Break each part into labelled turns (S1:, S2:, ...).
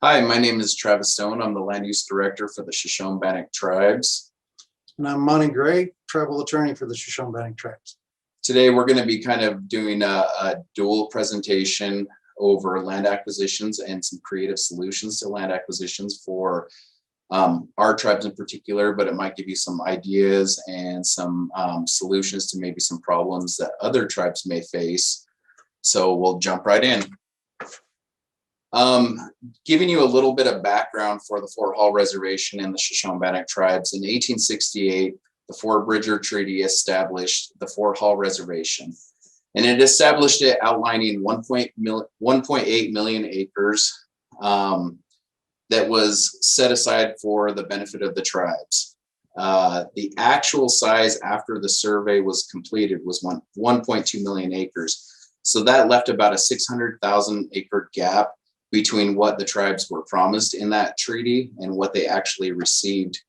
S1: Hi, my name is Travis Stone. I'm the Land Use Director for the Shoshone-Bannock Tribes.
S2: And I'm Monte Gray, tribal attorney for the Shoshone-Bannock Tribes.
S1: Today, we're going to be kind of doing a dual presentation over land acquisitions and some creative solutions to land acquisitions for our tribes in particular, but it might give you some ideas and some solutions to maybe some problems that other tribes may face. So we'll jump right in. Giving you a little bit of background for the Fort Hall Reservation and the Shoshone-Bannock Tribes. In 1868, the Fort Bridger Treaty established the Fort Hall Reservation, and it established it outlining 1.8 million acres that was set aside for the benefit of the tribes. The actual size after the survey was completed was 1.2 million acres. So that left about a 600,000 acre gap between what the tribes were promised in that treaty and what they actually received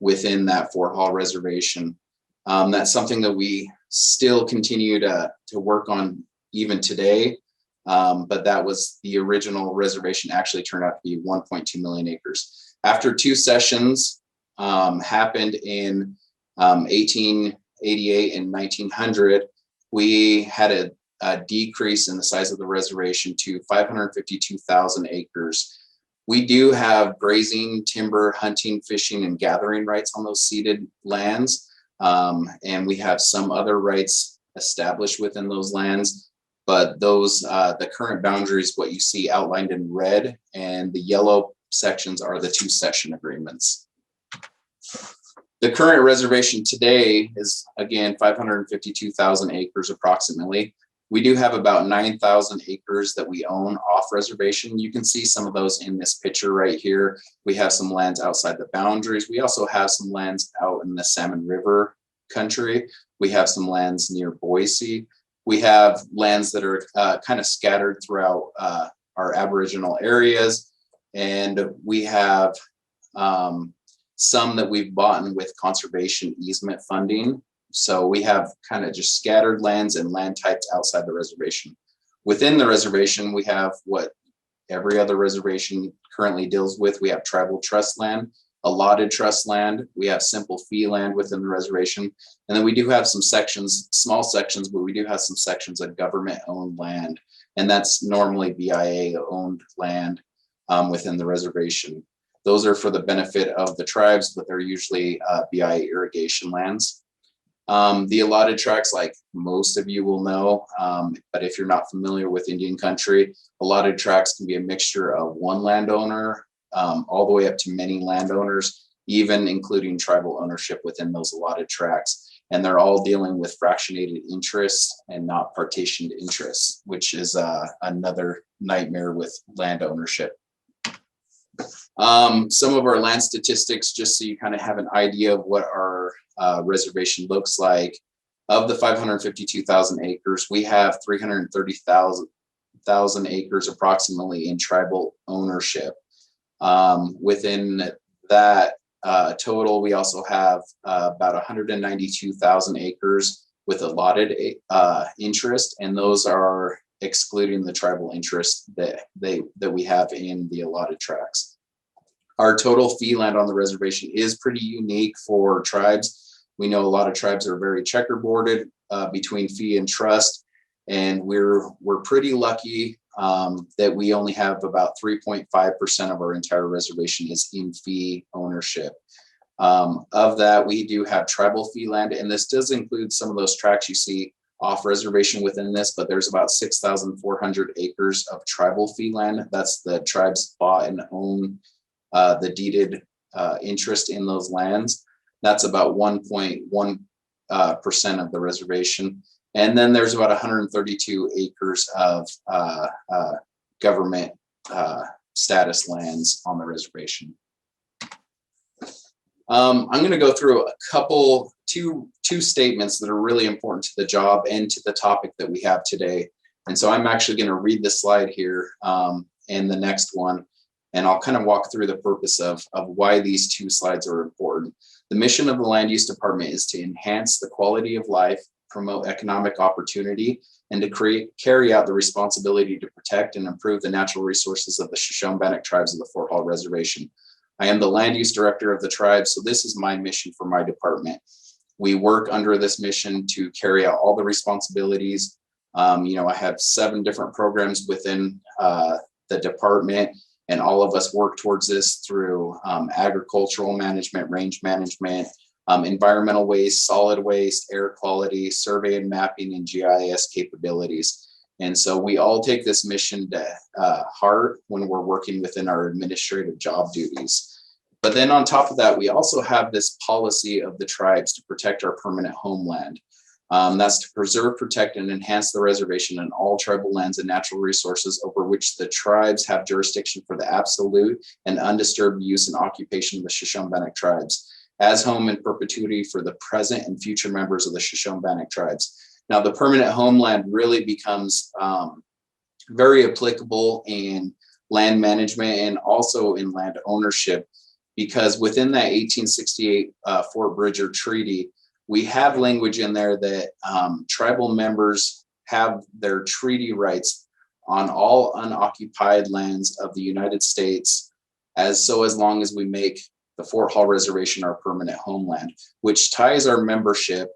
S1: within that Fort Hall Reservation. That's something that we still continue to work on even today, but that was the original reservation actually turned out to be 1.2 million acres. After two sessions happened in 1888 and 1900, we had a decrease in the size of the reservation to 552,000 acres. We do have grazing, timber, hunting, fishing, and gathering rights on those ceded lands. And we have some other rights established within those lands, but those, the current boundaries, what you see outlined in red, and the yellow sections are the two cession agreements. The current reservation today is, again, 552,000 acres approximately. We do have about 9,000 acres that we own off reservation. You can see some of those in this picture right here. We have some lands outside the boundaries. We also have some lands out in the Salmon River country. We have some lands near Boise. We have lands that are kind of scattered throughout our Aboriginal areas. And we have some that we've bought with conservation easement funding. So we have kind of just scattered lands and land types outside the reservation. Within the reservation, we have what every other reservation currently deals with. We have tribal trust land, allotted trust land. We have simple fee land within the reservation. And then we do have some sections, small sections, but we do have some sections of government-owned land. And that's normally BIA-owned land within the reservation. Those are for the benefit of the tribes, but they're usually BIA irrigation lands. The allotted tracts, like most of you will know, but if you're not familiar with Indian country, allotted tracts can be a mixture of one landowner all the way up to many landowners, even including tribal ownership within those allotted tracts. And they're all dealing with fractionated interests and not partitioned interests, which is another nightmare with land ownership. Some of our land statistics, just so you kind of have an idea of what our reservation looks like. Of the 552,000 acres, we have 330,000 acres approximately in tribal ownership. Within that total, we also have about 192,000 acres with allotted interest, and those are excluding the tribal interest that we have in the allotted tracts. Our total fee land on the reservation is pretty unique for tribes. We know a lot of tribes are very checkerboarded between fee and trust, and we're pretty lucky that we only have about 3.5% of our entire reservation is in fee ownership. Of that, we do have tribal fee land, and this does include some of those tracts you see off reservation within this, but there's about 6,400 acres of tribal fee land. That's the tribes bought and own the deeded interest in those lands. That's about 1.1% of the reservation. And then there's about 132 acres of government status lands on the reservation. I'm going to go through two statements that are really important to the job and to the topic that we have today. And so I'm actually going to read this slide here and the next one, and I'll kind of walk through the purpose of why these two slides are important. The mission of the Land Use Department is to enhance the quality of life promote economic opportunity, and to carry out the responsibility to protect and improve the natural resources of the Shoshone-Bannock tribes of the Fort Hall Reservation. I am the land use director of the tribe, so this is my mission for my department. We work under this mission to carry out all the responsibilities. I have 7 different programs within the department, and all of us work towards this through agricultural management, range management, environmental waste, solid waste, air quality, survey and mapping, and GIS capabilities. And so we all take this mission to heart when we're working within our administrative job duties. But then on top of that, we also have this policy of the tribes to protect our permanent homeland. That's to preserve, protect, and enhance the reservation and all tribal lands and natural resources over which the tribes have jurisdiction for the absolute and undisturbed use and occupation of the Shoshone-Bannock tribes, as home in perpetuity for the present and future members of the Shoshone-Bannock tribes. Now, the permanent homeland really becomes very applicable in land management and also in land ownership, because within that 1868 Fort Bridger Treaty, we have language in there that tribal members have their treaty rights on all unoccupied lands of the United States, as long as we make the Fort Hall Reservation our permanent homeland, which ties our membership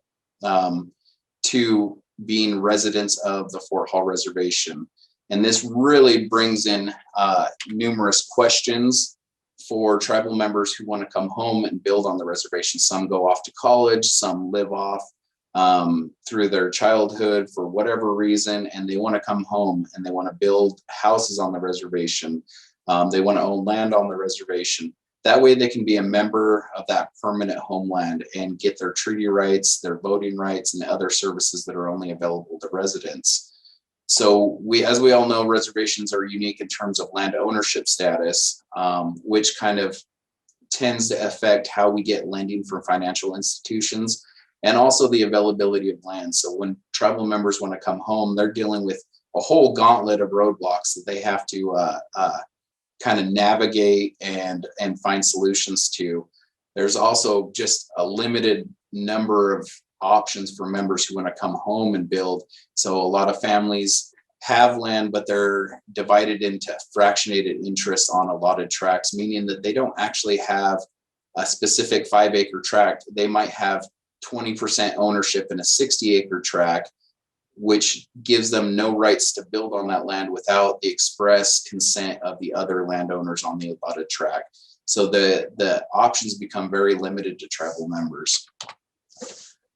S1: to being residents of the Fort Hall Reservation. And this really brings in numerous questions for tribal members who want to come home and build on the reservation. Some go off to college, some live off through their childhood for whatever reason, and they want to come home and they want to build houses on the reservation. They want to own land on the reservation. That way they can be a member of that permanent homeland and get their treaty rights, their voting rights, and other services that are only available to residents. So as we all know, reservations are unique in terms of land ownership status, which kind of tends to affect how we get lending from financial institutions and also the availability of land. So when tribal members want to come home, they're dealing with a whole gauntlet of roadblocks that they have to kind of navigate and find solutions to. There's also just a limited number of options for members who want to come home and build. So a lot of families have land, but they're divided into fractionated interests on allotted tracts, meaning that they don't actually have a specific 5-acre tract. They might have 20% ownership in a 60-acre tract, which gives them no rights to build on that land without the express consent of the other landowners on the allotted tract. So the options become very limited to tribal members.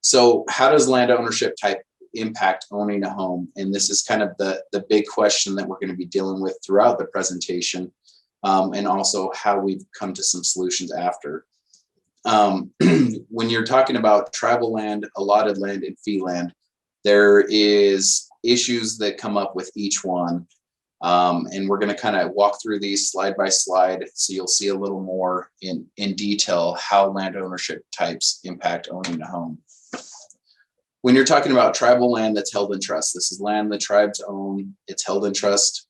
S1: So how does land ownership type impact owning a home? And this is kind of the big question that we're going to be dealing with throughout the presentation, and also how we've come to some solutions after. When you're talking about tribal land, allotted land, and fee land, there is issues that come up with each one. And we're going to kind of walk through these slide by slide, so you'll see a little more in detail how land ownership types impact owning a home. When you're talking about tribal land that's held in trust, this is land the tribes own, it's held in trust.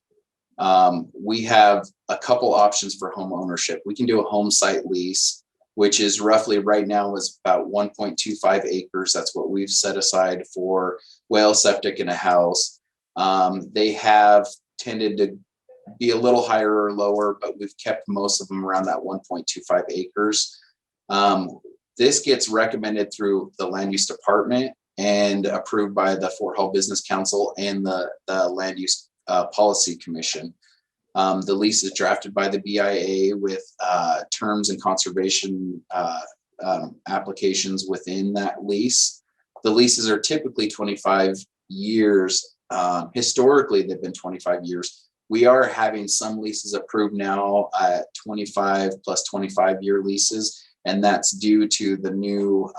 S1: We have a couple options for home ownership. We can do a home site lease, which is roughly right now is about 1.25 acres. That's what we've set aside for well, septic, and a house. They have tended to be a little higher or lower, but we've kept most of them around that 1.25 acres. This gets recommended through the land use department and approved by the Fort Hall Business Council and the Land Use Policy Commission. The lease is drafted by the BIA with terms and conservation applications within that lease. The leases are typically 25 years. Historically, they've been 25 years. We are having some leases approved now at 25 plus 25-year leases, and that's due to the new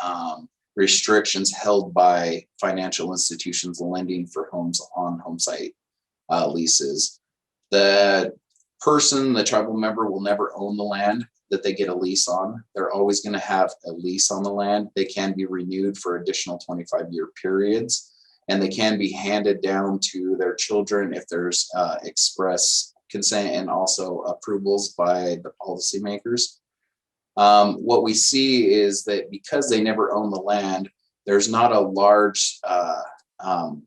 S1: restrictions held by financial institutions lending for homes on home site leases. The person, the tribal member, will never own the land that they get a lease on. They're always going to have a lease on the land. They can be renewed for additional 25-year periods, and they can be handed down to their children if there's express consent and also approvals by the policymakers. What we see is that because they never own the land, there's not a large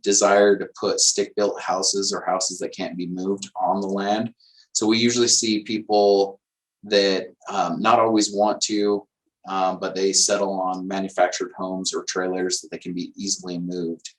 S1: desire to put stick-built houses or houses that can't be moved on the land. So we usually see people that not always want to, but they settle on manufactured homes or trailers that they can be easily moved.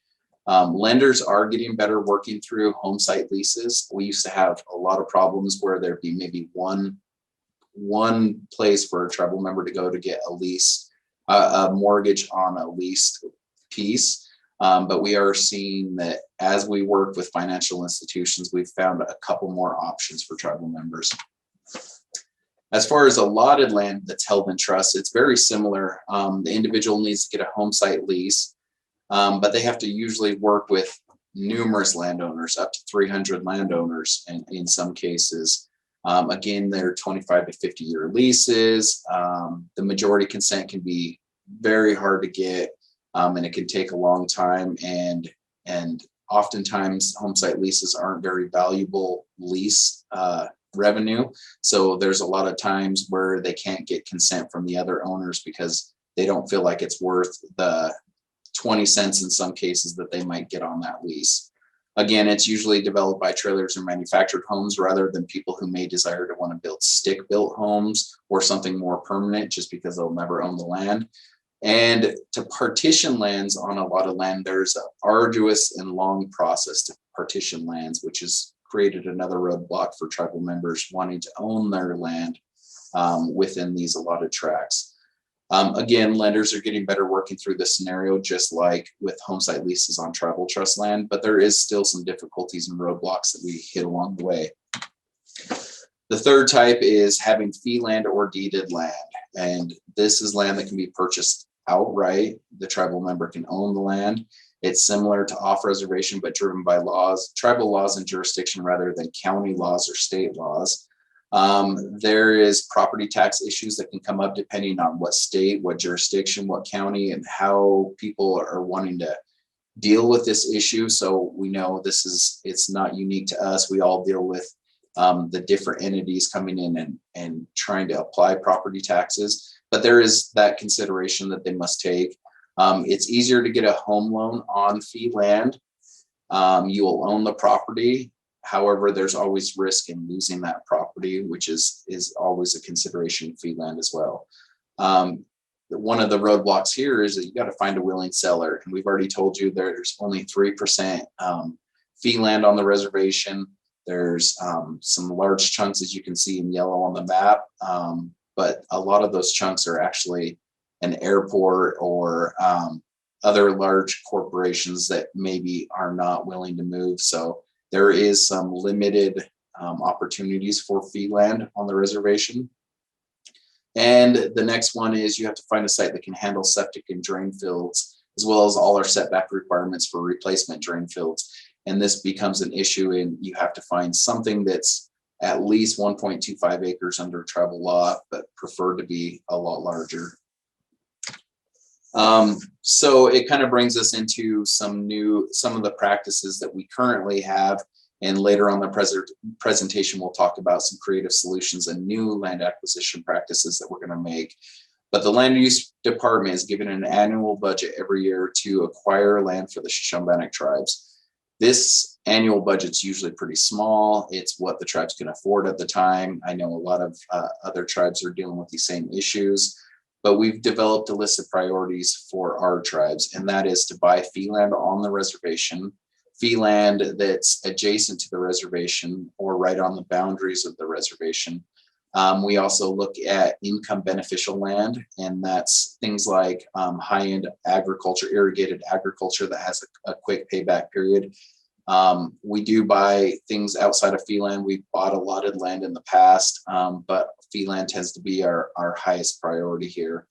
S1: Lenders are getting better working through home site leases. We used to have a lot of problems where there'd be maybe one place for a tribal member to go to get a lease, a mortgage on a leased piece. But we are seeing that as we work with financial institutions, we've found a couple more options for tribal members. As far as allotted land that's held in trust, it's very similar. The individual needs to get a home site lease, but they have to usually work with numerous landowners, up to 300 landowners in some cases. Again, they're 25 to 50-year leases. The majority consent can be very hard to get, and it can take a long time. And oftentimes, home site leases aren't very valuable lease revenue. So there's a lot of times where they can't get consent from the other owners because they don't feel like it's worth the 20 cents in some cases that they might get on that lease. Again, it's usually developed by trailers or manufactured homes rather than people who may desire to want to build stick-built homes or something more permanent just because they'll never own the land. And to partition lands on a lot of land, there's an arduous and long process to partition lands, which has created another roadblock for tribal members wanting to own their land within these allotted tracts. Again, lenders are getting better working through this scenario, just like with home site leases on tribal trust land, but there is still some difficulties and roadblocks that we hit along the way. The third type is having fee land or deeded land. And this is land that can be purchased outright. The tribal member can own the land. It's similar to off-reservation, but driven by laws, tribal laws and jurisdiction rather than county laws or state laws. There is property tax issues that can come up depending on what state, what jurisdiction, what county, and how people are wanting to deal with this issue. So we know it's not unique to us. We all deal with the different entities coming in and trying to apply property taxes. But there is that consideration that they must take. It's easier to get a home loan on fee land. You will own the property. However, there's always risk in losing that property, which is always a consideration in fee land as well. One of the roadblocks here is that you got to find a willing seller. And we've already told you there's only 3% fee land on the reservation. There's some large chunks, as you can see in yellow on the map. But a lot of those chunks are actually an airport or other large corporations that maybe are not willing to move. So there is some limited opportunities for fee land on the reservation. And the next one is you have to find a site that can handle septic and drain fields, as well as all our setback requirements for replacement drain fields. And this becomes an issue, and you have to find something that's at least 1.25 acres under tribal law, but preferred to be a lot larger. So it kind of brings us into some of the practices that we currently have. And later on the presentation, we'll talk about some creative solutions and new land acquisition practices that we're going to make. But the land use department is given an annual budget every year to acquire land for the Shoshone-Bannock tribes. This annual budget's usually pretty small. It's what the tribes can afford at the time. I know a lot of other tribes are dealing with these same issues. But we've developed a list of priorities for our tribes, and that is to buy fee land on the reservation, fee land that's adjacent to the reservation or right on the boundaries of the reservation. We also look at income beneficial land, and that's things like high-end agriculture, irrigated agriculture that has a quick payback period. We do buy things outside of fee land. We've bought allotted land in the past, but fee land tends to be our highest priority here.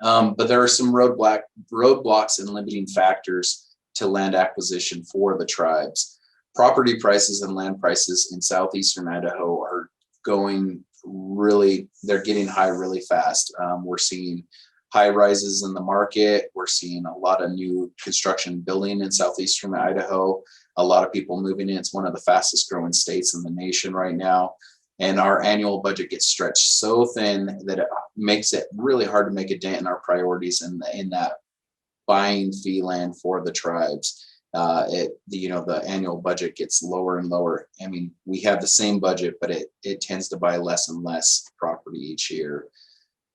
S1: But there are some roadblocks and limiting factors to land acquisition for the tribes. Property prices and land prices in southeastern Idaho are they're getting high really fast. We're seeing high rises in the market. We're seeing a lot of new construction building in southeastern Idaho. A lot of people moving in. It's one of the fastest growing states in the nation right now. And our annual budget gets stretched so thin that it makes it really hard to make a dent in our priorities in that buying fee land for the tribes. The annual budget gets lower and lower. I mean, we have the same budget, but it tends to buy less and less property each year.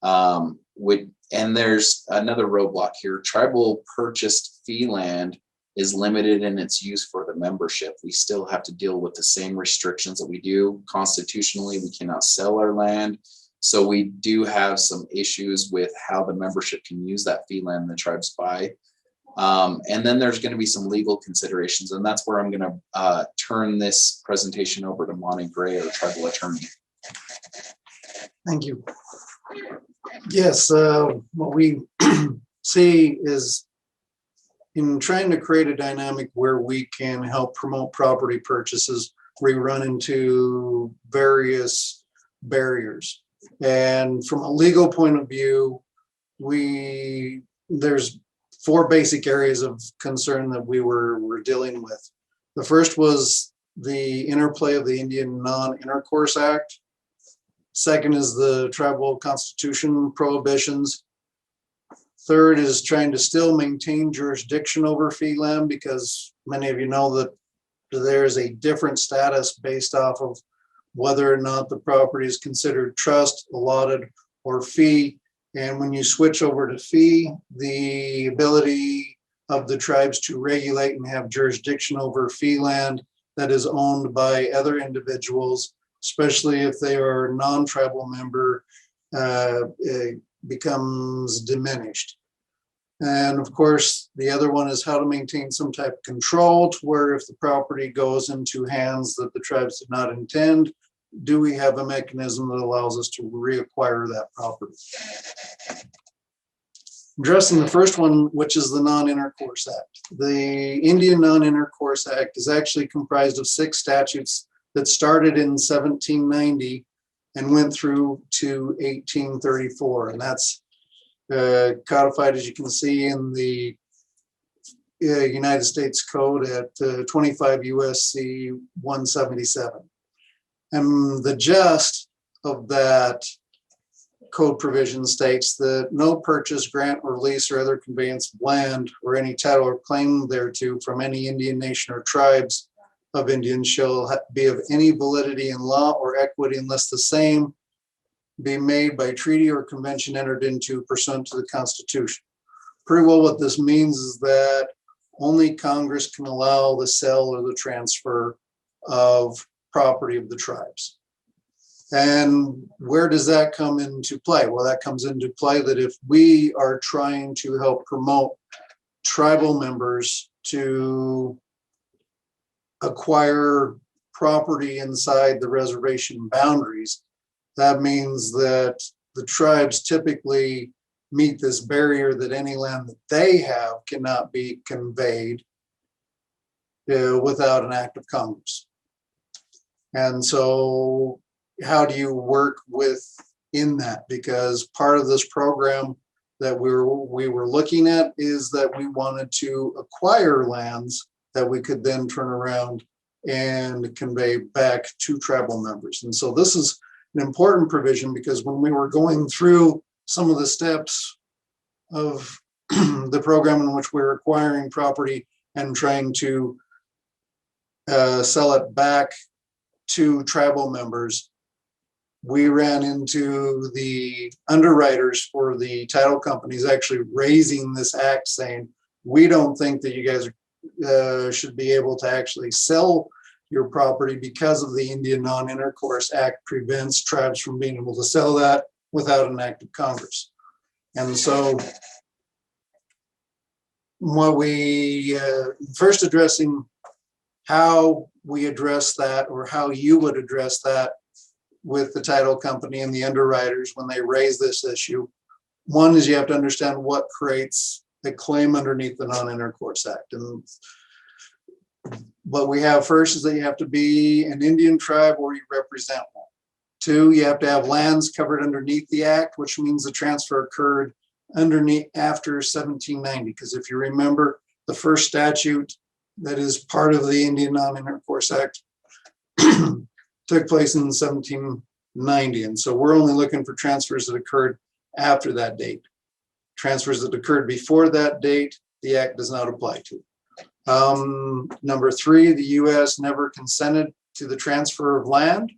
S1: And there's another roadblock here. Tribal purchased fee land is limited in its use for the membership. We still have to deal with the same restrictions that we do constitutionally. We cannot sell our land. So we do have some issues with how the membership can use that fee land the tribes buy. And then there's going to be some legal considerations, and that's where I'm going to turn this presentation over to Monte Gray, our tribal attorney.
S2: Thank you. Yes, what we see is in trying to create a dynamic where we can help promote property purchases, we run into various barriers. And from a legal point of view, there's 4 basic areas of concern that we were dealing with. The first was the interplay of the Indian Non-Intercourse Act. Second is the tribal constitution prohibitions. Third is trying to still maintain jurisdiction over fee land, because many of you know that there's a different status based off of whether or not the property is considered trust, allotted, or fee. And when you switch over to fee, the ability of the tribes to regulate and have jurisdiction over fee land that is owned by other individuals, especially if they are a non-tribal member, becomes diminished. And of course, the other one is how to maintain some type of control to where if the property goes into hands that the tribes did not intend, do we have a mechanism that allows us to reacquire that property? Addressing the first one, which is the Non-Intercourse Act. The Indian Non-Intercourse Act is actually comprised of 6 statutes that started in 1790 and went through to 1834. And that's codified, as you can see, in the United States Code at 25 USC 177. And the gist of that code provision states that no purchase, grant, or lease or other conveyance of land or any title or claim thereto from any Indian nation or tribes of Indians shall be of any validity in law or equity unless the same be made by treaty or convention entered into pursuant to the Constitution. Pretty well what this means is that only Congress can allow the sale or the transfer of property of the tribes. And where does that come into play? Well, that comes into play that if we are trying to help promote tribal members to acquire property inside the reservation boundaries, that means that the tribes typically meet this barrier that any land that they have cannot be conveyed without an act of Congress. And so how do you work within that? Because part of this program that we were looking at is that we wanted to acquire lands that we could then turn around and convey back to tribal members. And so this is an important provision, because when we were going through some of the steps of the program in which we're acquiring property and trying to sell it back to tribal members, we ran into the underwriters for the title companies actually raising this act, saying, we don't think that you guys should be able to actually sell your property because of the Indian Non-Intercourse Act prevents tribes from being able to sell that without an act of Congress. And so what we first addressing how we address that, or how you would address that with the title company and the underwriters when they raise this issue. One is you have to understand what creates a claim underneath the Non-Intercourse Act. And what we have first is that you have to be an Indian tribe or you represent one. 2, you have to have lands covered underneath the act, which means the transfer occurred underneath after 1790. Because if you remember, the first statute that is part of the Indian Non-Intercourse Act took place in 1790. And so we're only looking for transfers that occurred after that date. Transfers that occurred before that date the act does not apply to. Number 3, the U.S. never consented to the transfer of land.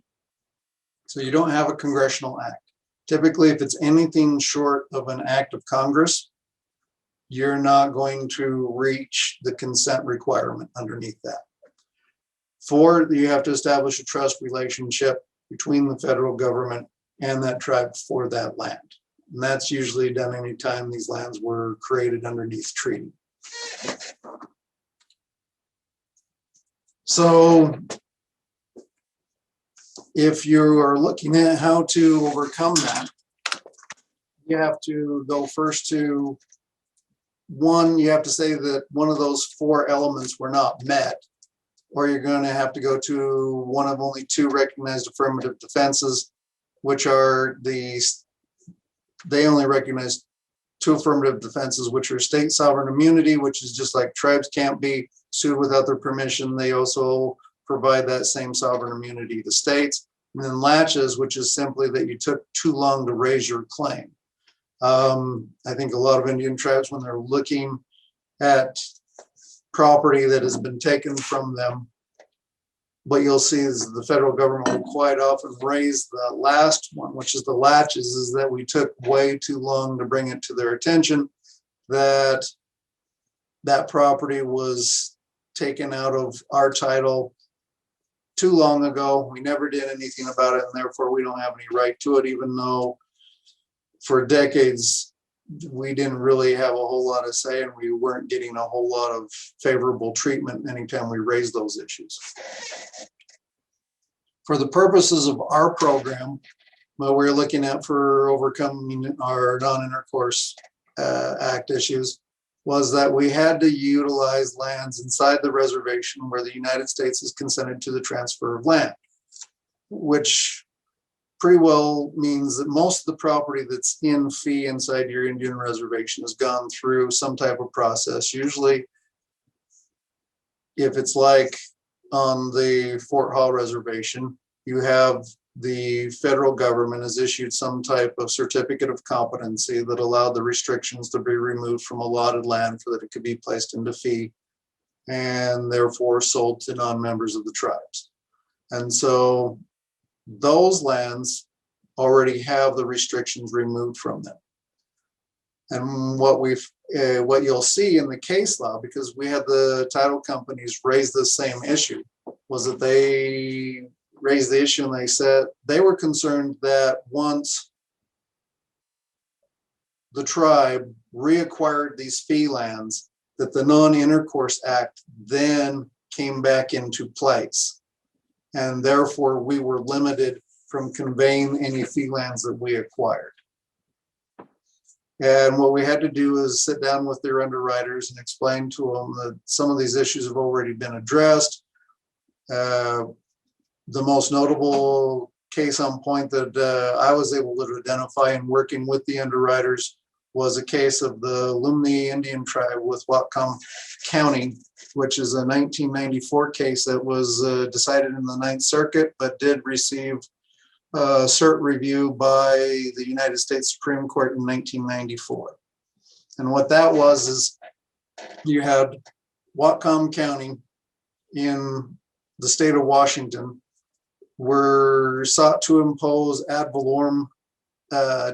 S2: So you don't have a congressional act. Typically, if it's anything short of an act of Congress, you're not going to reach the consent requirement underneath that. 4, you have to establish a trust relationship between the federal government and that tribe for that land. And that's usually done anytime these lands were created underneath treaty. So if you are looking at how to overcome that, you have to go first to one, you have to say that one of those 4 elements were not met, or you're going to have to go to one of only 2 recognized affirmative defenses, which are they only recognize 2 affirmative defenses, which are state sovereign immunity, which is just like tribes can't be sued without their permission. They also provide that same sovereign immunity to states. And then latches, which is simply that you took too long to raise your claim. I think a lot of Indian tribes, when they're looking at property that has been taken from them, what you'll see is the federal government will quite often raise the last one, which is the latches, is that we took way too long to bring it to their attention that that property was taken out of our title too long ago. We never did anything about it, and therefore we don't have any right to it, even though for decades we didn't really have a whole lot of say, and we weren't getting a whole lot of favorable treatment anytime we raised those issues. For the purposes of our program, what we're looking at for overcoming our non-intercourse act issues was that we had to utilize lands inside the reservation where the United States has consented to the transfer of land, which pretty well means that most of the property that's in fee inside your Indian reservation has gone through some type of process. Usually, if it's like on the Fort Hall reservation, you have the federal government has issued some type of certificate of competency that allowed the restrictions to be removed from allotted land so that it could be placed into fee and therefore sold to non-members of the tribes. And so those lands already have the restrictions removed from them. And what you'll see in the case law, because we had the title companies raise the same issue, was that they raised the issue and they said they were concerned that once the tribe reacquired these fee lands, that the Non-Intercourse Act then came back into place. And therefore we were limited from conveying any fee lands that we acquired. And what we had to do is sit down with their underwriters and explain to them that some of these issues have already been addressed. The most notable case on point that I was able to identify in working with the underwriters was a case of the Lumni Indian tribe with Whatcom County, which is a 1994 case that was decided in the Ninth Circuit, but did receive cert review by the United States Supreme Court in 1994. And what that was is you had Whatcom County in the state of Washington were sought to impose ad valorem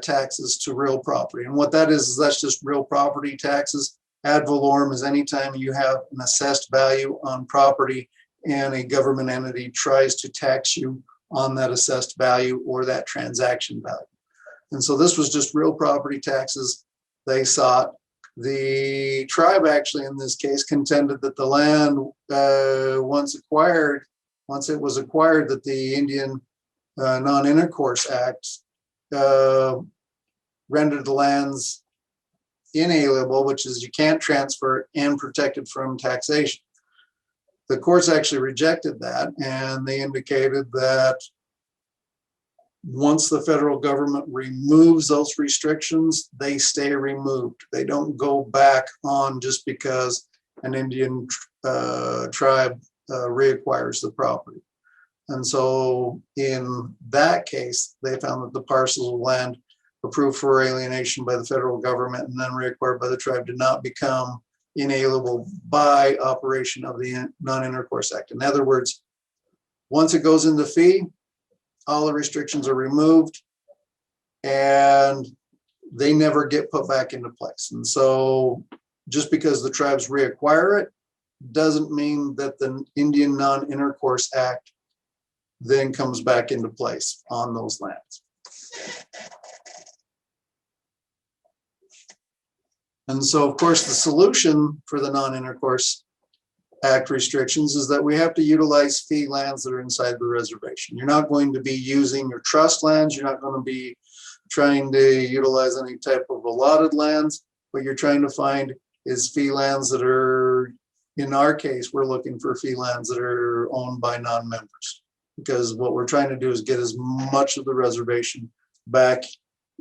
S2: taxes to real property. And what that is that's just real property taxes. Ad valorem is anytime you have an assessed value on property and a government entity tries to tax you on that assessed value or that transaction value. And so this was just real property taxes they sought. The tribe actually in this case contended that the land once it was acquired, that the Indian Non-Intercourse Act rendered the lands inalienable, which is you can't transfer and protected from taxation. The courts actually rejected that, and they indicated that once the federal government removes those restrictions, they stay removed. They don't go back on just because an Indian tribe reacquires the property. And so in that case, they found that the parcels of land approved for alienation by the federal government and then reacquired by the tribe did not become inalienable by operation of the Non-Intercourse Act. In other words, once it goes into fee, all the restrictions are removed and they never get put back into place. And so just because the tribes reacquire it doesn't mean that the Indian Non-Intercourse Act then comes back into place on those lands. And so, of course, the solution for the Non-Intercourse Act restrictions is that we have to utilize fee lands that are inside the reservation. You're not going to be using your trust lands. You're not going to be trying to utilize any type of allotted lands. What you're trying to find is fee lands that are, in our case, we're looking for fee lands that are owned by non-members, because what we're trying to do is get as much of the reservation back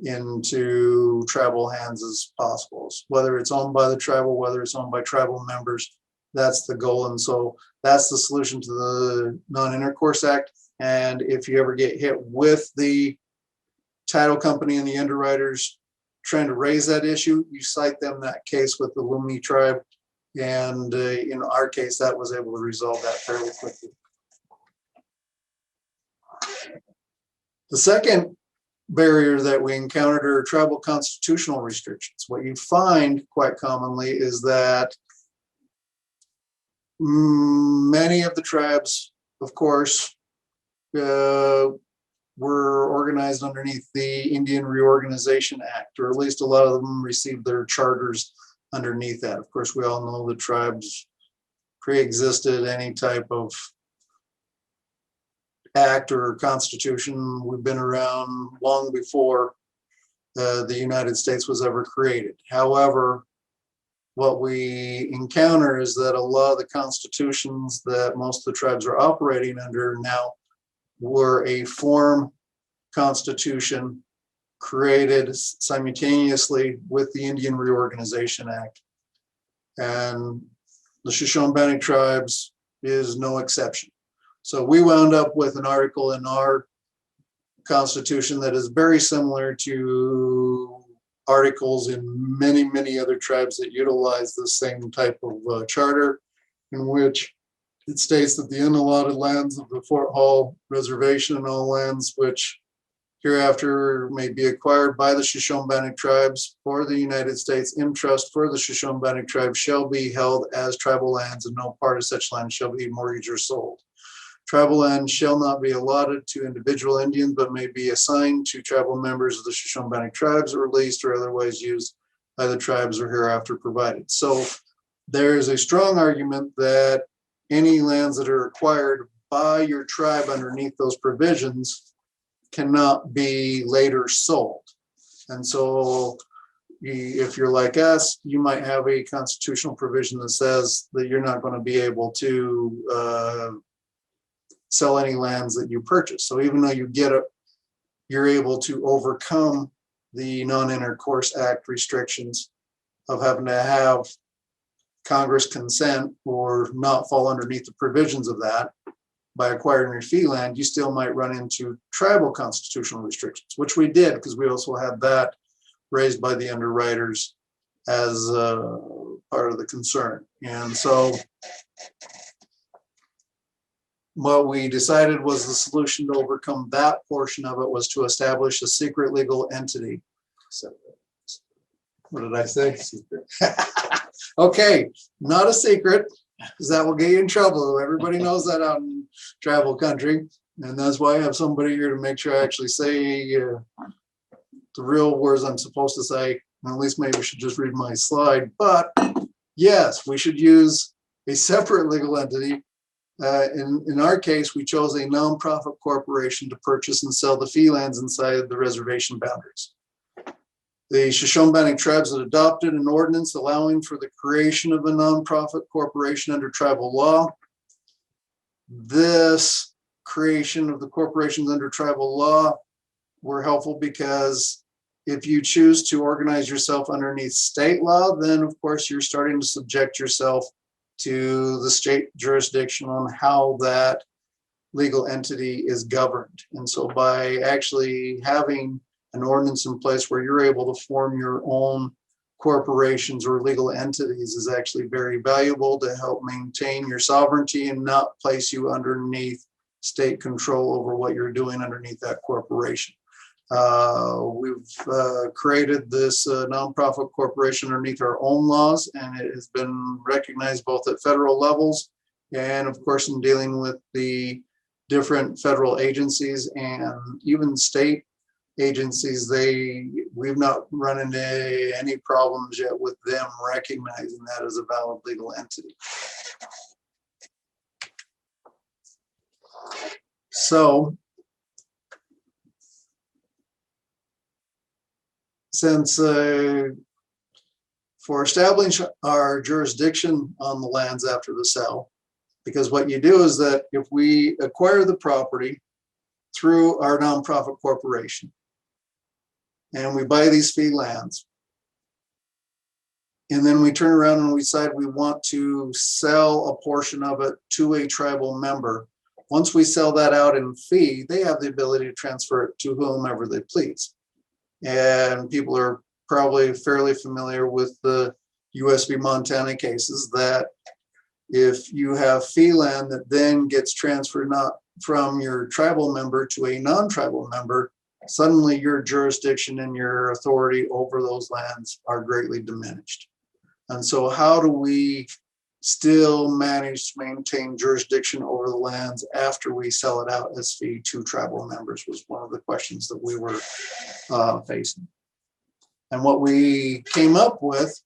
S2: into tribal hands as possible, whether it's owned by the tribal, whether it's owned by tribal members. That's the goal. And so that's the solution to the Non-Intercourse Act. And if you ever get hit with the title company and the underwriters trying to raise that issue, you cite them that case with the Lumi tribe. And in our case, that was able to resolve that fairly quickly. The second barrier that we encountered are tribal constitutional restrictions. What you find quite commonly is that many of the tribes, of course, were organized underneath the Indian Reorganization Act, or at least a lot of them received their charters underneath that. Of course, we all know the tribes pre-existed any type of act or constitution. We've been around long before the United States was ever created. However, what we encounter is that a lot of the constitutions that most of the tribes are operating under now were a form constitution created simultaneously with the Indian Reorganization Act. And the Shoshone-Bannock tribes is no exception. So we wound up with an article in our constitution that is very similar to articles in many, many other tribes that utilize the same type of charter, in which it states that the unallotted lands of the Fort Hall Reservation and all lands which hereafter may be acquired by the Shoshone-Bannock tribes for the United States in trust for the Shoshone-Bannock tribes shall be held as tribal lands, and no part of such land shall be mortgaged or sold. Tribal land shall not be allotted to individual Indians, but may be assigned to tribal members of the Shoshone-Bannock tribes, or leased or otherwise used by the tribes or hereafter provided. So there is a strong argument that any lands that are acquired by your tribe underneath those provisions cannot be later sold. And so if you're like us, you might have a constitutional provision that says that you're not going to be able to sell any lands that you purchase. So even though you you're able to overcome the Non-Intercourse Act restrictions of having to have Congress consent or not fall underneath the provisions of that by acquiring your fee land, you still might run into tribal constitutional restrictions, which we did because we also had that raised by the underwriters as part of the concern. And so what we decided was the solution to overcome that portion of it was to establish a secret legal entity. So, what did I say? Secret. Okay, not a secret, because that will get you in trouble. Everybody knows that out in travel country. And that's why I have somebody here to make sure I actually say the real words I'm supposed to say. At least maybe I should just read my slide. But yes, we should use a separate legal entity. In our case, we chose a nonprofit corporation to purchase and sell the fee lands inside the reservation boundaries. The Shoshone-Bannock tribes had adopted an ordinance allowing for the creation of a nonprofit corporation under tribal law. This creation of the corporations under tribal law were helpful because if you choose to organize yourself underneath state law, then of course you're starting to subject yourself to the state jurisdiction on how that legal entity is governed. And so by actually having an ordinance in place where you're able to form your own corporations or legal entities is actually very valuable to help maintain your sovereignty and not place you underneath state control over what you're doing underneath that corporation. We've created this nonprofit corporation underneath our own laws, and it has been recognized both at federal levels and, of course, in dealing with the different federal agencies and even state agencies. We've not run into any problems yet with them recognizing that as a valid legal entity. So, since for establishing our jurisdiction on the lands after the sale, because what you do is that if we acquire the property through our nonprofit corporation and we buy these fee lands, and then we turn around and we decide we want to sell a portion of it to a tribal member, once we sell that out in fee, they have the ability to transfer it to whomever they please. And people are probably fairly familiar with the US v. Montana cases, that if you have fee land that then gets transferred not from your tribal member to a non-tribal member, suddenly your jurisdiction and your authority over those lands are greatly diminished. And so how do we still manage to maintain jurisdiction over the lands after we sell it out as fee to tribal members, was one of the questions that we were facing. And what we came up with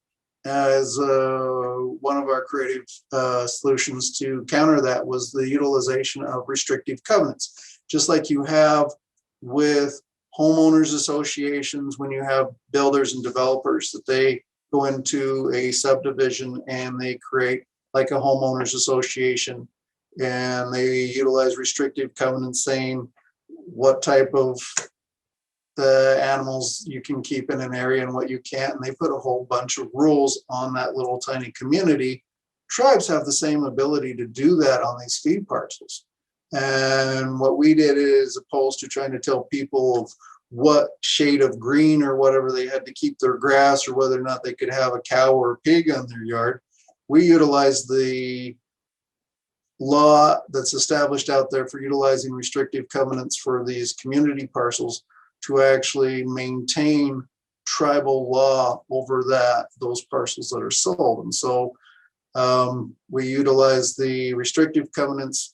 S2: as one of our creative solutions to counter that was the utilization of restrictive covenants. Just like you have with homeowners associations, when you have builders and developers, that they go into a subdivision and they create like a homeowners association, and they utilize restrictive covenants saying what type of animals you can keep in an area and what you can't, and they put a whole bunch of rules on that little tiny community. Tribes have the same ability to do that on these fee parcels. And what we did is, opposed to trying to tell people of what shade of green or whatever they had to keep their grass, or whether or not they could have a cow or a pig on their yard, we utilized the law that's established out there for utilizing restrictive covenants for these community parcels to actually maintain tribal law over those parcels that are sold. And so we utilize the restrictive covenants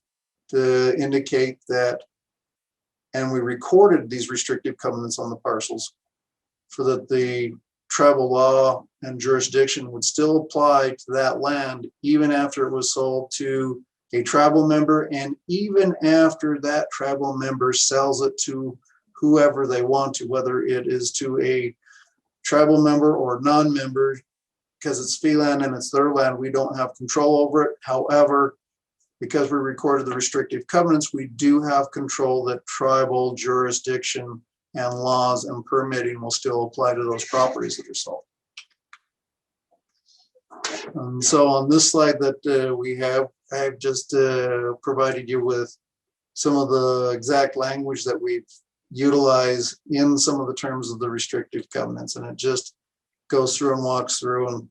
S2: to indicate that, and we recorded these restrictive covenants on the parcels so that the tribal law and jurisdiction would still apply to that land even after it was sold to a tribal member, and even after that tribal member sells it to whoever they want to, whether it is to a tribal member or non-member, because it's fee land and it's their land, we don't have control over it. However, because we recorded the restrictive covenants, we do have control that tribal jurisdiction and laws and permitting will still apply to those properties that are sold. And so on this slide that we have, I've just provided you with some of the exact language that we've utilized in some of the terms of the restrictive covenants, and it just goes through and walks through, and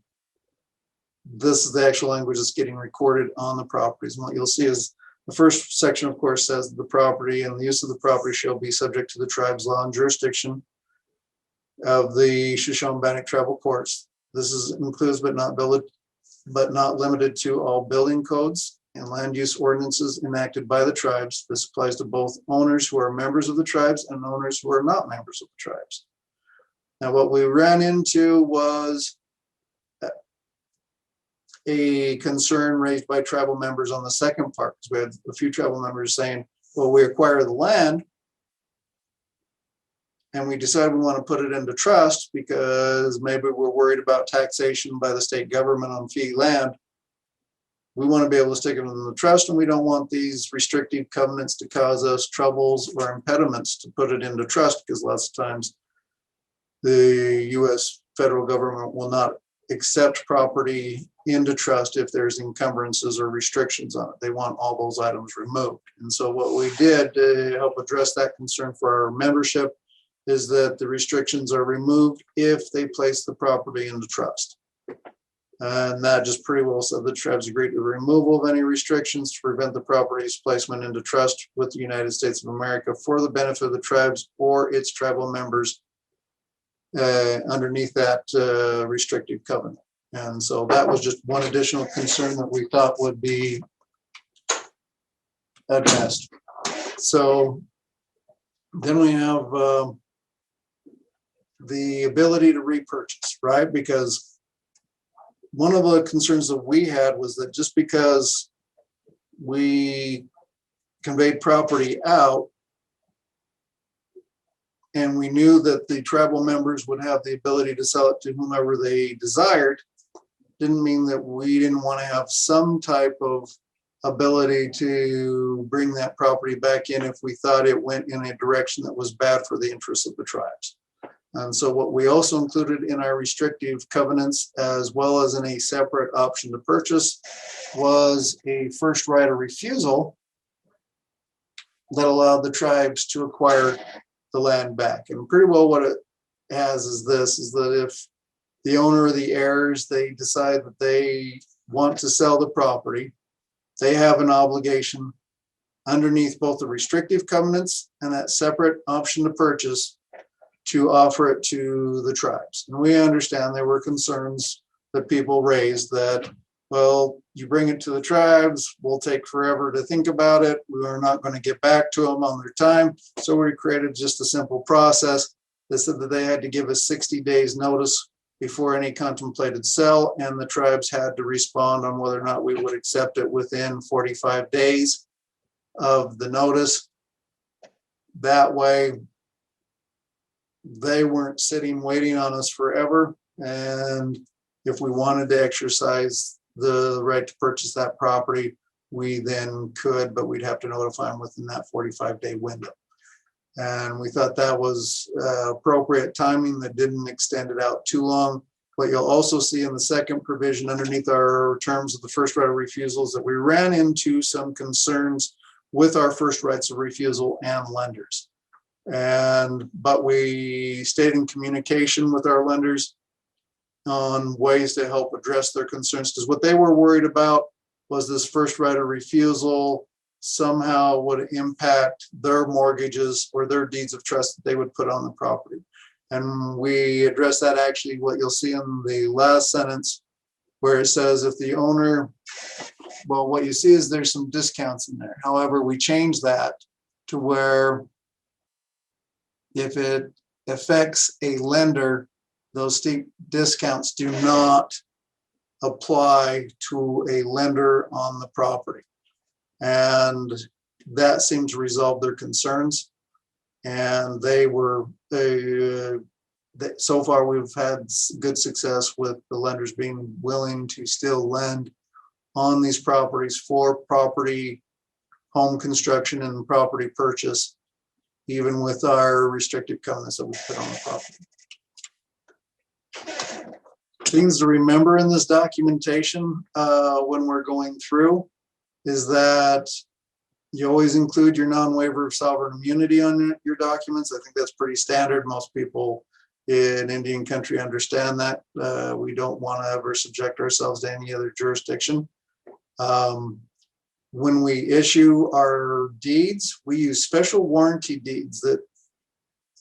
S2: this is the actual language that's getting recorded on the properties. And what you'll see is the first section, of course, says that the property and the use of the property shall be subject to the tribe's law and jurisdiction of the Shoshone-Bannock tribal courts. This includes but not limited to all building codes and land use ordinances enacted by the tribes. This applies to both owners who are members of the tribes and owners who are not members of the tribes. Now, what we ran into was a concern raised by tribal members on the second part, because we had a few tribal members saying, well, we acquire the land and we decide we want to put it into trust because maybe we're worried about taxation by the state government on fee land. We want to be able to stick it in the trust, and we don't want these restrictive covenants to cause us troubles or impediments to put it into trust, because lots of times the US federal government will not accept property into trust if there's encumbrances or restrictions on it. They want all those items removed. And so what we did to help address that concern for our membership is that the restrictions are removed if they place the property into trust. And that just pretty well said the tribes agreed to the removal of any restrictions to prevent the property's placement into trust with the United States of America for the benefit of the tribes or its tribal members underneath that restrictive covenant. And so that was just one additional concern that we thought would be addressed. So then we have the ability to repurchase, right? Because one of the concerns that we had was that just because we conveyed property out and we knew that the tribal members would have the ability to sell it to whomever they desired, didn't mean that we didn't want to have some type of ability to bring that property back in if we thought it went in a direction that was bad for the interests of the tribes. And so what we also included in our restrictive covenants, as well as in a separate option to purchase, was a first right of refusal that allowed the tribes to acquire the land back. And pretty well what it has is this, is that if the owner or the heirs, they decide that they want to sell the property, they have an obligation underneath both the restrictive covenants and that separate option to purchase to offer it to the tribes. And we understand there were concerns that people raised that, well, you bring it to the tribes, we'll take forever to think about it. We are not going to get back to them on their time. So we created just a simple process that said that they had to give us 60 days notice before any contemplated sale, and the tribes had to respond on whether or not we would accept it within 45 days of the notice. That way, they weren't sitting waiting on us forever. And if we wanted to exercise the right to purchase that property, we then could, but we'd have to notify them within that 45-day window. And we thought that was appropriate timing that didn't extend it out too long. What you'll also see in the second provision underneath our terms of the first right of refusal is that we ran into some concerns with our first rights of refusal and lenders. But we stayed in communication with our lenders on ways to help address their concerns, because what they were worried about was this first right of refusal somehow would impact their mortgages or their deeds of trust that they would put on the property. And we address that actually, what you'll see in the last sentence, where it says if the owner, well, what you see is there's some discounts in there. However, we changed that to where if it affects a lender, those steep discounts do not apply to a lender on the property. And that seemed to resolve their concerns. And so far we've had good success with the lenders being willing to still lend on these properties for property, home construction and property purchase, even with our restrictive covenants that we put on the property. Things to remember in this documentation when we're going through is that you always include your non-waiver of sovereign immunity on your documents. I think that's pretty standard. Most people in Indian country understand that. We don't want to ever subject ourselves to any other jurisdiction. When we issue our deeds, we use special warranty deeds that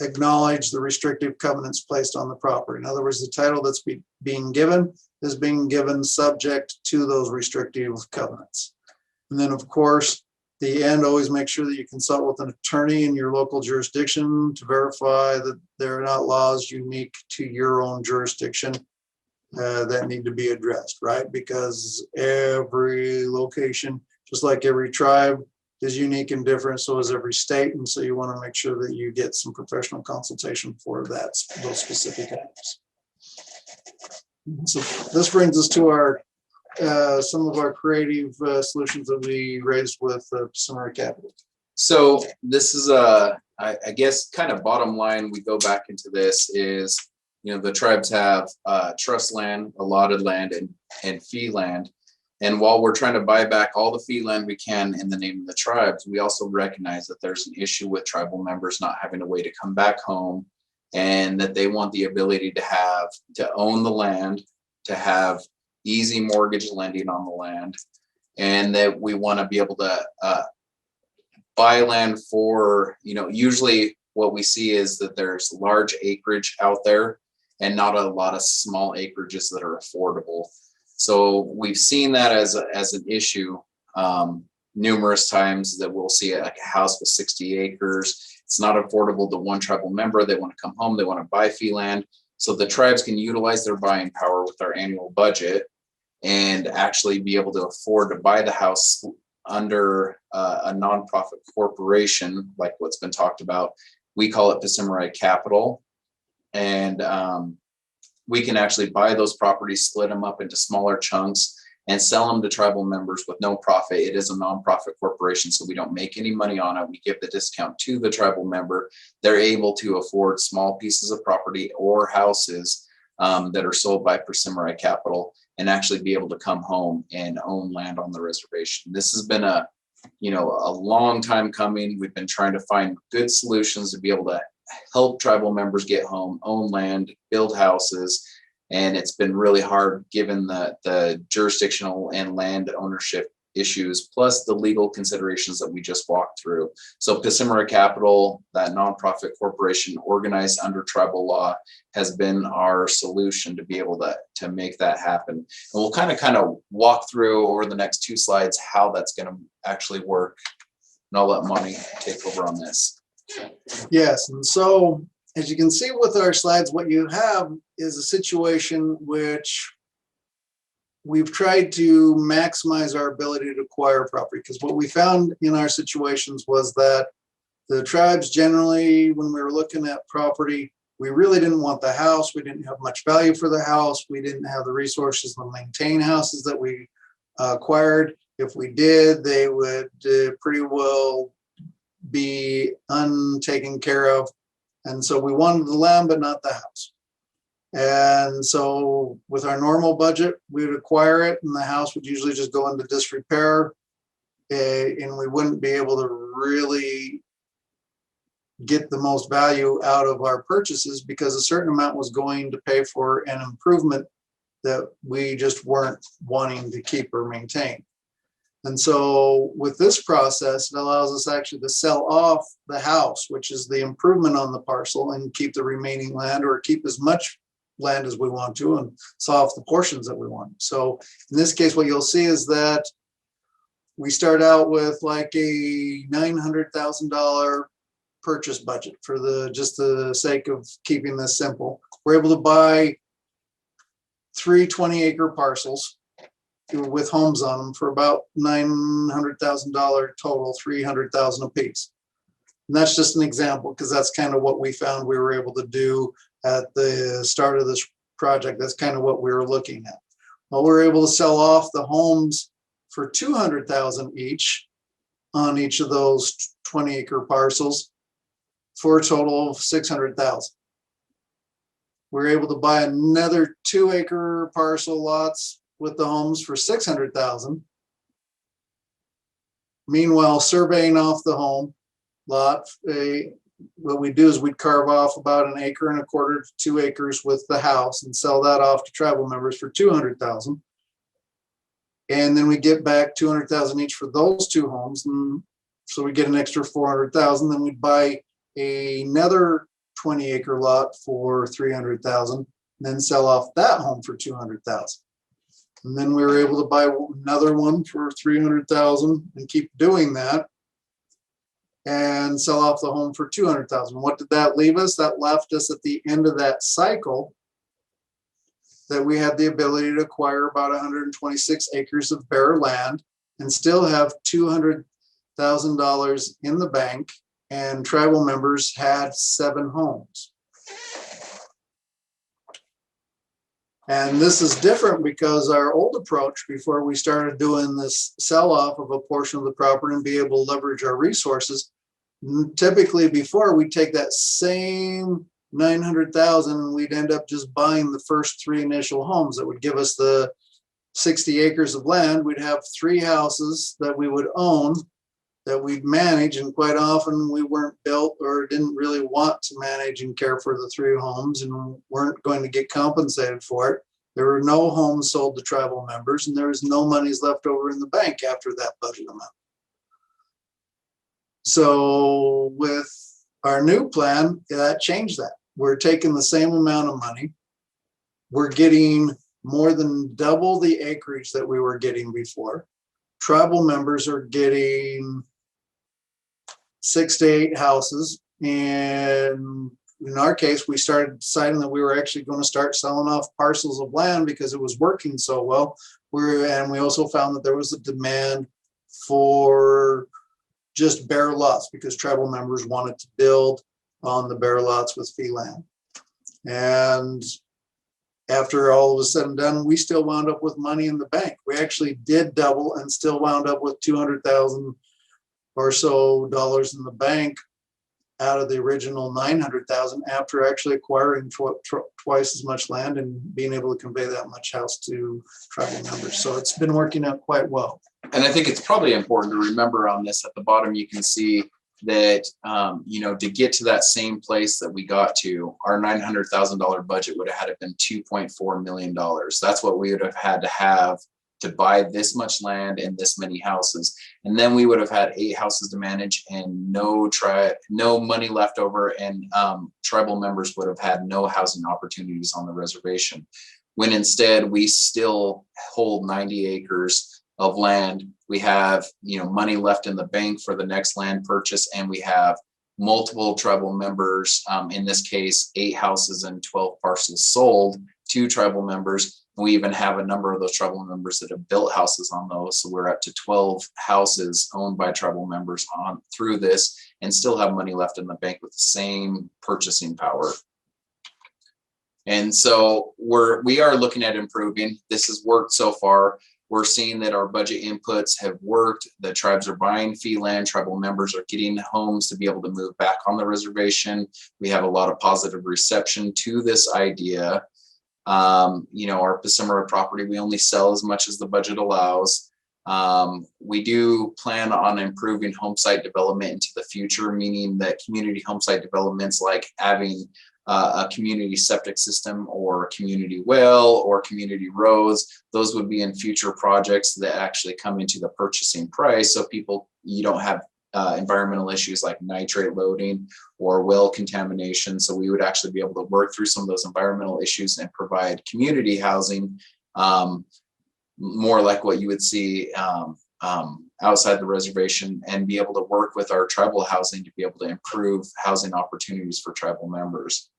S2: acknowledge the restrictive covenants placed on the property. In other words, the title that's being given is being given subject to those restrictive covenants. And then, of course, the end, always make sure that you consult with an attorney in your local jurisdiction to verify that there are not laws unique to your own jurisdiction that need to be addressed, right? Because every location, just like every tribe, is unique and different, so is every state. And so you want to make sure that you get some professional consultation for those specific items. So this brings us to our some of our creative solutions that we raised with Pacific Capital.
S1: So this is I guess kind of bottom line, we go back into this is, the tribes have trust land, allotted land, and fee land. And while we're trying to buy back all the fee land we can in the name of the tribes, we also recognize that there's an issue with tribal members not having a way to come back home, and that they want the ability to own the land, to have easy mortgage lending on the land, and that we want to be able to buy land for, usually what we see is that there's large acreage out there and not a lot of small acreages that are affordable. So we've seen that as an issue numerous times, that we'll see like a house with 60 acres. It's not affordable to one tribal member. They want to come home, they want to buy fee land. So the tribes can utilize their buying power with our annual budget and actually be able to afford to buy the house under a nonprofit corporation, like what's been talked about. We call it Pacific Capital. And we can actually buy those properties, split them up into smaller chunks, and sell them to tribal members with no profit. It is a nonprofit corporation, so we don't make any money on it. We give the discount to the tribal member. They're able to afford small pieces of property or houses that are sold by Pacific Capital, and actually be able to come home and own land on the reservation. This has been a long time coming. We've been trying to find good solutions to be able to help tribal members get home, own land, build houses. And it's been really hard given the jurisdictional and land ownership issues, plus the legal considerations that we just walked through. So Pacific Capital, that nonprofit corporation organized under tribal law, has been our solution to be able to make that happen. And we'll kind of walk through over the next 2 slides how that's going to actually work. And I'll let Monte take over on this.
S2: Yes, and so as you can see with our slides, what you have is a situation which we've tried to maximize our ability to acquire property, because what we found in our situations was that the tribes generally, when we were looking at property, we really didn't want the house. We didn't have much value for the house. We didn't have the resources to maintain houses that we acquired. If we did, they would pretty well be untaken care of. And so we wanted the land, but not the house. And so with our normal budget, we would acquire it, and the house would usually just go into disrepair, and we wouldn't be able to really get the most value out of our purchases, because a certain amount was going to pay for an improvement that we just weren't wanting to keep or maintain. And so with this process, it allows us actually to sell off the house, which is the improvement on the parcel, and keep the remaining land, or keep as much land as we want to, and sell off the portions that we want. So in this case, what you'll see is that we start out with like a $900,000 purchase budget for just the sake of keeping this simple. We're able to buy 3 20-acre parcels with homes on them for about $900,000 total, $300,000 a piece. And that's just an example, because that's kind of what we found we were able to do at the start of this project. That's kind of what we were looking at. Well, we were able to sell off the homes for $200,000 each on each of those 20-acre parcels for a total of $600,000. We were able to buy another 2-acre parcel lots with the homes for $600,000. Meanwhile, surveying off the home lot, what we do is we'd carve off about 1.25 acres to 2 acres with the house, and sell that off to tribal members for $200,000. And then we get back $200,000 each for those 2 homes, and so we get an extra $400,000. Then we'd buy another 20-acre lot for $300,000, and then sell off that home for $200,000. And then we were able to buy another one for $300,000 and keep doing that, and sell off the home for $200,000. What did that leave us? That left us at the end of that cycle that we had the ability to acquire about 126 acres of bare land, and still have $200,000 in the bank, and tribal members had 7 homes. And this is different because our old approach, before we started doing this sell-off of a portion of the property and be able to leverage our resources, typically before we'd take that same 900,000 and we'd end up just buying the first 3 initial homes that would give us the 60 acres of land, we'd have 3 houses that we would own, that we'd manage, and quite often we weren't built or didn't really want to manage and care for the 3 homes and weren't going to get compensated for it. There were no homes sold to tribal members, and there was no monies left over in the bank after that budget amount. So with our new plan, that changed that. We're taking the same amount of money. We're getting more than double the acreage that we were getting before. Tribal members are getting 6 to 8 houses. And in our case, we started deciding that we were actually going to start selling off parcels of land because it was working so well. And we also found that there was a demand for just bare lots because tribal members wanted to build on the bare lots with fee land. And after all was said and done, we still wound up with money in the bank. We actually did double and still wound up with $200,000 or so dollars in the bank out of the original $900,000 after actually acquiring twice as much land and being able to convey that much house to tribal members. So it's been working out quite well.
S1: And I think it's probably important to remember on this, at the bottom, you can see that, to get to that same place that we got to, our $900,000 budget would have had to been $2.4 million. That's what we would have had to buy this much land and this many houses. And then we would have had 8 houses to manage and no money left over, and tribal members would have had no housing opportunities on the reservation. When instead we still hold 90 acres of land. We have, money left in the bank for the next land purchase, and we have multiple tribal members, in this case, 8 houses and 12 parcels sold to tribal members. We even have a number of those tribal members that have built houses on those. So we're up to 12 houses owned by tribal members through this, and still have money left in the bank with the same purchasing power. And so we are looking at improving. This has worked so far. We're seeing that our budget inputs have worked. The tribes are buying fee land. Tribal members are getting homes to be able to move back on the reservation. We have a lot of positive reception to this idea. Our Pacific property, we only sell as much as the budget allows. We do plan on improving home site development into the future, meaning that community home site developments like having a community septic system or community well or community roads, those would be in future projects that actually come into the purchasing price. So you don't have environmental issues like nitrate loading or well contamination. So we would actually be able to work through some of those environmental issues and provide community housing, more like what you would see outside the reservation, and be able to work with our tribal housing to be able to improve housing opportunities for tribal members.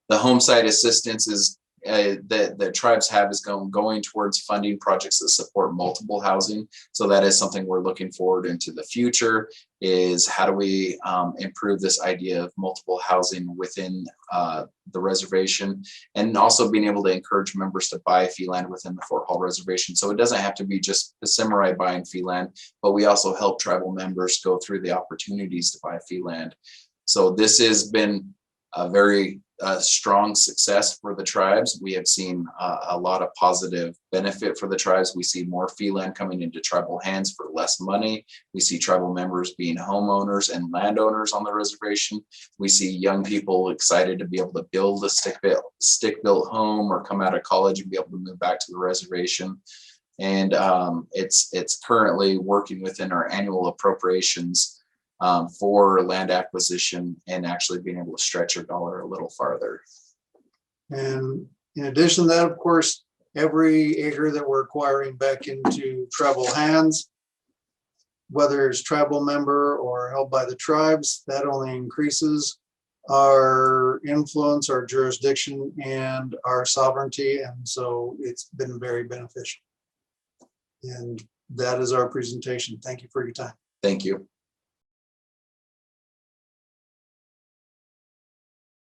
S1: The home site assistance is that tribes have is going towards funding projects that support multiple housing. So that is something we're looking forward into the future, is how do we improve this idea of multiple housing within the reservation, and also being able to encourage members to buy fee land within the Fort Hall Reservation. So it doesn't have to be just the Samurai buying fee land, but we also help tribal members go through the opportunities to buy fee land. So this has been a very strong success for the tribes. We have seen a lot of positive benefit for the tribes. We see more fee land coming into tribal hands for less money. We see tribal members being homeowners and landowners on the reservation. We see young people excited to be able to build a stick-built home or come out of college and be able to move back to the reservation. And it's currently working within our annual appropriations for land acquisition, and actually being able to stretch your dollar a little farther.
S2: And in addition to that, of course, every acre that we're acquiring back into tribal hands, whether it's tribal member or held by the tribes, that only increases our influence, our jurisdiction, and our sovereignty. And so it's been very beneficial. And that is our presentation. Thank you for your time.
S1: Thank you.